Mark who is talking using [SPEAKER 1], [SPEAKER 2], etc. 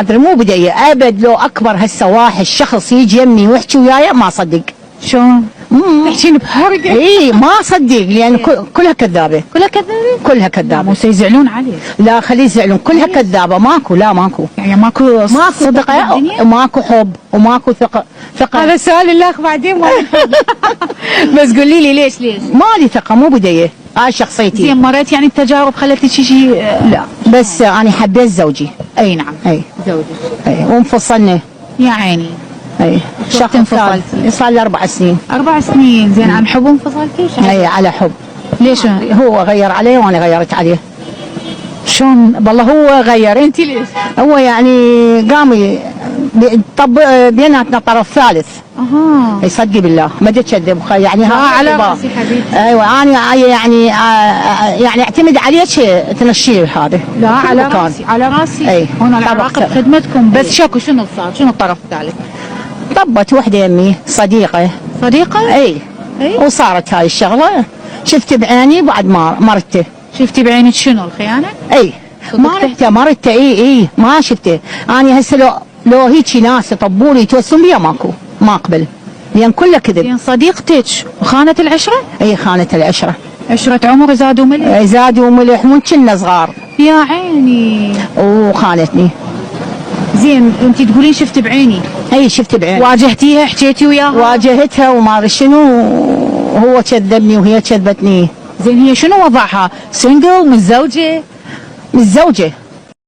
[SPEAKER 1] ادري مو بدي ابد. لو اكبر هسه واحد شخص يجي يمي ويحكي وياي ما اصدق.
[SPEAKER 2] شلون؟ تحكين بحرقه؟
[SPEAKER 1] اي ما اصدق لان كلها كذابه.
[SPEAKER 2] كلها كذابه؟
[SPEAKER 1] كلها كذابه.
[SPEAKER 2] مو سيزعلون عليك.
[SPEAKER 1] لا خليه يزعلون، كلها كذابه. ماكو، لا ماكو
[SPEAKER 2] يعني ماكو
[SPEAKER 1] صدق وماكو حب وماكو ثقه.
[SPEAKER 2] هذا السؤال الاخ بعدين ما بس قولي لي ليش
[SPEAKER 1] مالي ثقه، مو بدي. هاي شخصيتي.
[SPEAKER 2] زين مريت يعني التجارب خلتك شيء؟
[SPEAKER 1] لا بس انا حبيت زوجي.
[SPEAKER 2] اي نعم.
[SPEAKER 1] اي
[SPEAKER 2] زوجك.
[SPEAKER 1] اي وانفصلنا.
[SPEAKER 2] يا عيني.
[SPEAKER 1] اي
[SPEAKER 2] شخص انفصلتي؟
[SPEAKER 1] صار لي 4 سنين.
[SPEAKER 2] 4 سنين. زين عن حب انفصلتي؟
[SPEAKER 1] اي على حب.
[SPEAKER 2] ليش؟
[SPEAKER 1] هو غير عليه وانا غيرت عليه.
[SPEAKER 2] شلون؟ والله هو غير، انت ليش؟
[SPEAKER 1] هو يعني قام طب بيناتنا طرف ثالث.
[SPEAKER 2] اها.
[SPEAKER 1] يصدقي بالله ما تكذب يعني.
[SPEAKER 2] على راسي حبيبتي.
[SPEAKER 1] ايوه انا يعني اعتمد عليك تنشيه هذا.
[SPEAKER 2] لا على راسي، على راسي.
[SPEAKER 1] اي
[SPEAKER 2] هنا العلاقه بخدمتكم. بس شكو شنو صار؟ شنو الطرف الثالث؟
[SPEAKER 1] طبت وحده يمي صديقه. اي وصارت هاي الشغله. شفت بعيني بعد ما مرته.
[SPEAKER 2] شفتي بعينك شنو الخيانه؟
[SPEAKER 1] اي مرته اي ما شفته. انا هسه لو هيك ناس يطبوني يتوسون بيها ماكو، ما اقبل لان كله كذب.
[SPEAKER 2] يعني صديقتك خانت العشره؟
[SPEAKER 1] اي خانت العشره.
[SPEAKER 2] عشره عمر زاد وملح.
[SPEAKER 1] زاد وملح مو كنا صغار.
[SPEAKER 2] يا عيني.
[SPEAKER 1] وخانتني.
[SPEAKER 2] زين انت تقولين شفت بعيني؟
[SPEAKER 1] اي شفت بعيني.
[SPEAKER 2] واجهتيها؟ حكيتي وياها؟
[SPEAKER 1] واجهتها وما ادري شنو. هو كذبني وهي كذبتني.
[SPEAKER 2] زين هي شنو وضعها؟ سنجل؟ متزوجه؟
[SPEAKER 1] متزوجه.